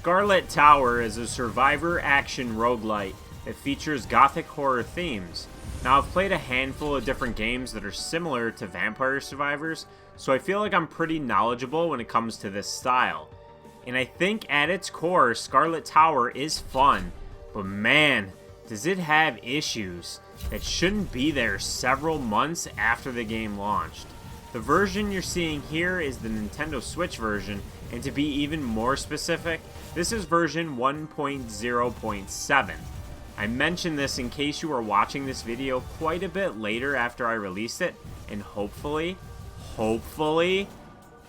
Scarlet Tower is a survivor action roguelike that features gothic horror themes. Now, I've played a handful of different games that are similar to Vampire Survivors, so I feel like I'm pretty knowledgeable when it comes to this style. And I think at its core, Scarlet Tower is fun, but man, does it have issues that shouldn't be there several months after the game launched. The version you're seeing here is the Nintendo Switch version, and to be even more specific, this is version 1.0.7. I mentioned this in case you are watching this video quite a bit later after I released it, and hopefully,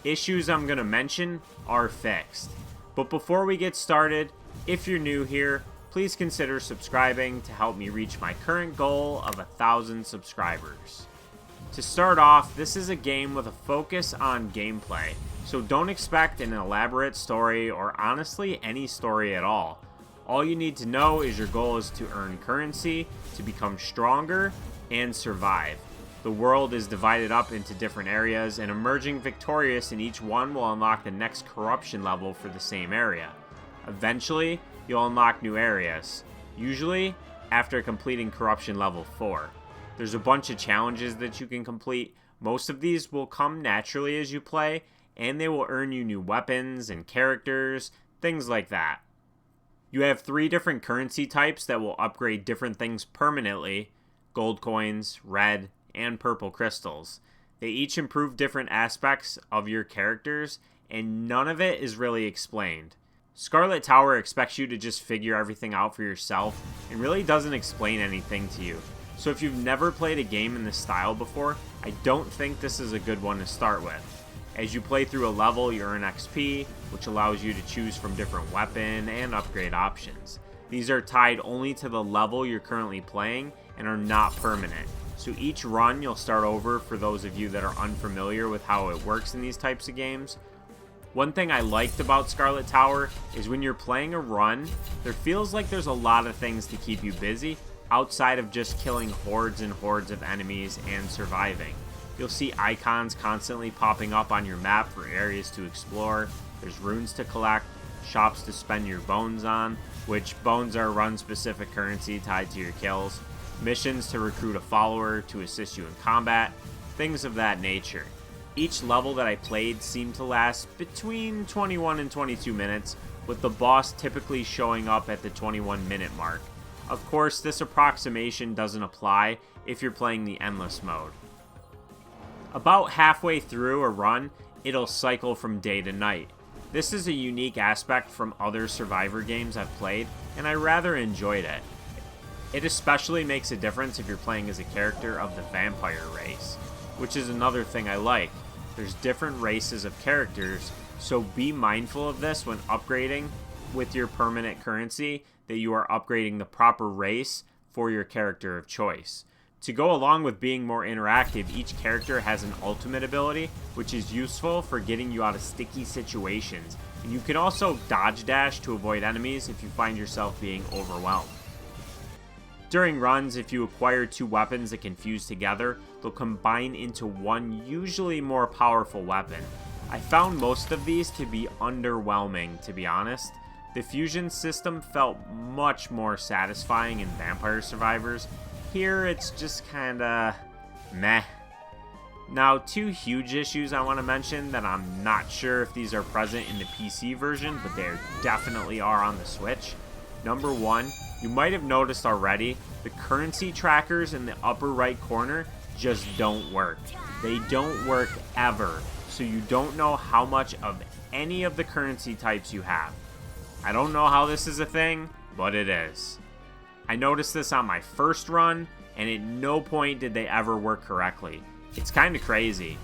issues I'm going to mention are fixed. But before we get started, if you're new here, please consider subscribing to help me reach my current goal of 1,000 subscribers. To start off, this is a game with a focus on gameplay, so don't expect an elaborate story or honestly any story at all. All you need to know is your goal is to earn currency, to become stronger, and survive. The world is divided up into different areas, and emerging victorious in each one will unlock the next corruption level for the same area. Eventually, you'll unlock new areas, usually after completing corruption level 4. There's a bunch of challenges that you can complete. Most of these will come naturally as you play, and they will earn you new weapons and characters, things like that. You have 3 different currency types that will upgrade different things permanently: gold coins, red, and purple crystals. They each improve different aspects of your characters, and none of it is really explained. Scarlet Tower expects you to just figure everything out for yourself, and really doesn't explain anything to you. So if you've never played a game in this style before, I don't think this is a good one to start with. As you play through a level, you earn XP, which allows you to choose from different weapon and upgrade options. These are tied only to the level you're currently playing and are not permanent. So each run you'll start over for those of you that are unfamiliar with how it works in these types of games. One thing I liked about Scarlet Tower is when you're playing a run, there feels like there's a lot of things to keep you busy outside of just killing hordes and hordes of enemies and surviving. You'll see icons constantly popping up on your map for areas to explore. There's runes to collect, shops to spend your bones on, which bones are run-specific currency tied to your kills, missions to recruit a follower to assist you in combat, things of that nature. Each level that I played seemed to last between 21 and 22 minutes, with the boss typically showing up at the 21-minute mark. Of course, this approximation doesn't apply if you're playing the endless mode. About halfway through a run, it'll cycle from day to night. This is a unique aspect from other Survivor games I've played, and I rather enjoyed it. It especially makes a difference if you're playing as a character of the vampire race, which is another thing I like. There's different races of characters, so be mindful of this when upgrading with your permanent currency, that you are upgrading the proper race for your character of choice. To go along with being more interactive, each character has an ultimate ability, which is useful for getting you out of sticky situations. And you can also dodge dash to avoid enemies if you find yourself being overwhelmed. During runs, if you acquire 2 weapons that can fuse together, they'll combine into one usually more powerful weapon. I found most of these to be underwhelming, to be honest. The fusion system felt much more satisfying in Vampire Survivors. Here, it's just kinda meh. Now, 2 huge issues I want to mention that I'm not sure if these are present in the PC version, but they definitely are on the Switch. Number 1, you might have noticed already, the currency trackers in the upper right corner just don't work. They don't work ever, so you don't know how much of any of the currency types you have. I don't know how this is a thing, but it is. I noticed this on my first run, and at no point did they ever work correctly. It's kind of crazy.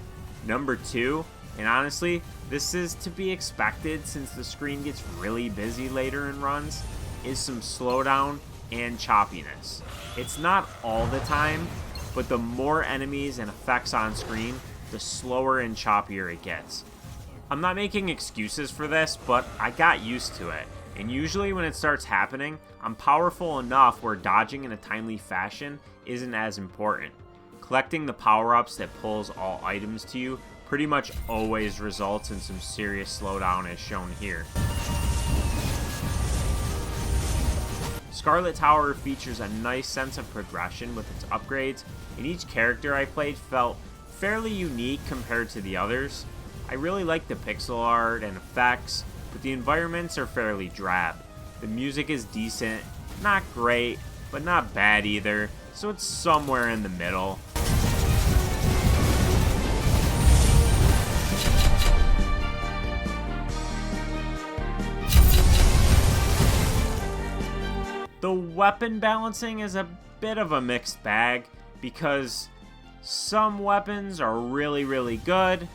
Number 2, and honestly, this is to be expected since the screen gets really busy later in runs, is some slowdown and choppiness. It's not all the time, but the more enemies and effects on screen, the slower and choppier it gets. I'm not making excuses for this, but I got used to it. And usually when it starts happening, I'm powerful enough where dodging in a timely fashion isn't as important. Collecting the power-ups that pulls all items to you pretty much always results in some serious slowdown as shown here. Scarlet Tower features a nice sense of progression with its upgrades, and each character I played felt fairly unique compared to the others. I really like the pixel art and effects, but the environments are fairly drab. The music is decent, not great, but not bad either, so it's somewhere in the middle. The weapon balancing is a bit of a mixed bag because some weapons are really good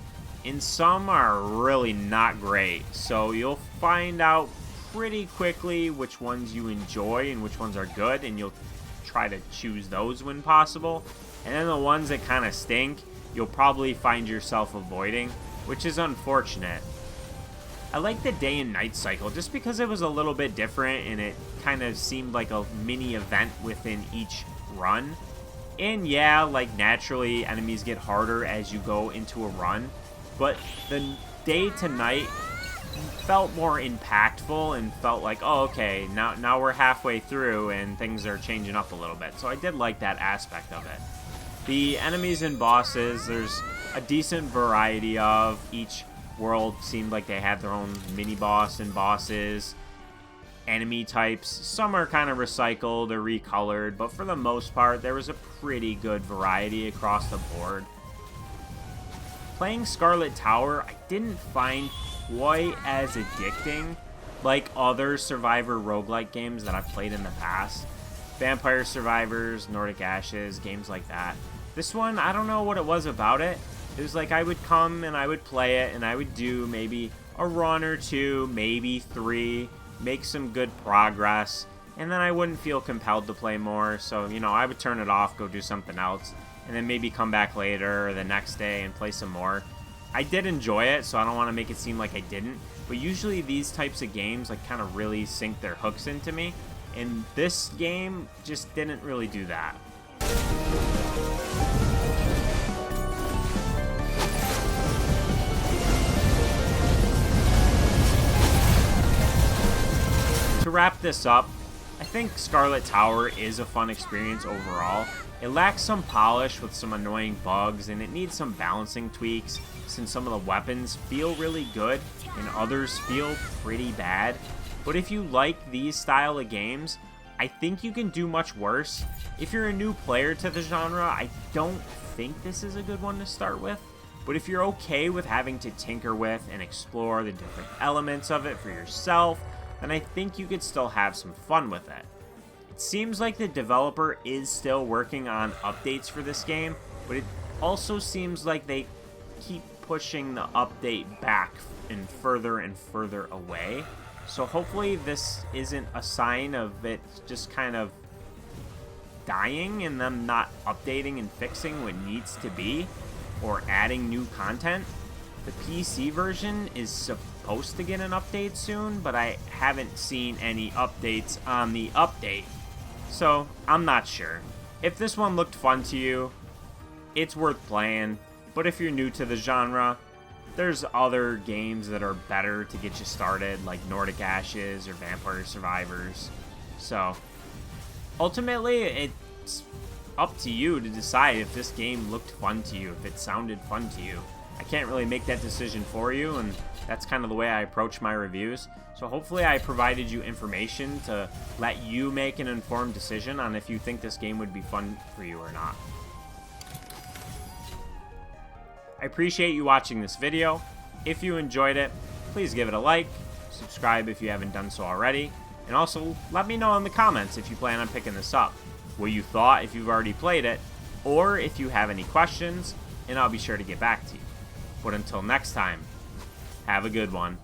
and some are really not great. So you'll find out pretty quickly which ones you enjoy and which ones are good, and you'll try to choose those when possible. And then the ones that kind of stink, you'll probably find yourself avoiding, which is unfortunate. I like the day and night cycle just because it was a little bit different and it kind of seemed like a mini event within each run. And yeah, like naturally enemies get harder as you go into a run, but the day to night felt more impactful and felt like, oh, okay, now we're halfway through and things are changing up a little bit. So I did like that aspect of it. The enemies and bosses, there's a decent variety of. Each world seemed like they had their own mini boss and bosses. Enemy types, some are kind of recycled or recolored, but for the most part there was a pretty good variety across the board. Playing Scarlet Tower, I didn't find quite as addicting like other survivor roguelike games that I've played in the past. Vampire Survivors, Nordic Ashes, games like that. This one, I don't know what it was about it. It was like I would come and I would play it and I would do maybe a run or two, maybe 3, make some good progress, and then I wouldn't feel compelled to play more. So, you know, I would turn it off, go do something else, and then maybe come back later or the next day and play some more. I did enjoy it, so I don't want to make it seem like I didn't, but usually these types of games like kind of really sink their hooks into me, and this game just didn't really do that. To wrap this up, I think Scarlet Tower is a fun experience overall. It lacks some polish with some annoying bugs, and it needs some balancing tweaks since some of the weapons feel really good and others feel pretty bad. But if you like these style of games, I think you can do much worse. If you're a new player to the genre, I don't think this is a good one to start with. But if you're okay with having to tinker with and explore the different elements of it for yourself, then I think you could still have some fun with it. It seems like the developer is still working on updates for this game, but it also seems like they keep pushing the update back and further away. So hopefully this isn't a sign of it just kind of dying and them not updating and fixing what needs to be or adding new content. The PC version is supposed to get an update soon, but I haven't seen any updates on the update, so I'm not sure. If this one looked fun to you, it's worth playing, but if you're new to the genre, there's other games that are better to get you started, like Nordic Ashes or Vampire Survivors. So ultimately, it's up to you to decide if this game looked fun to you, if it sounded fun to you. I can't really make that decision for you, and that's kind of the way I approach my reviews. So hopefully I provided you information to let you make an informed decision on if you think this game would be fun for you or not. I appreciate you watching this video. If you enjoyed it, please give it a like, subscribe if you haven't done so already, and also let me know in the comments if you plan on picking this up, what you thought if you've already played it, or if you have any questions, and I'll be sure to get back to you. But until next time, have a good one.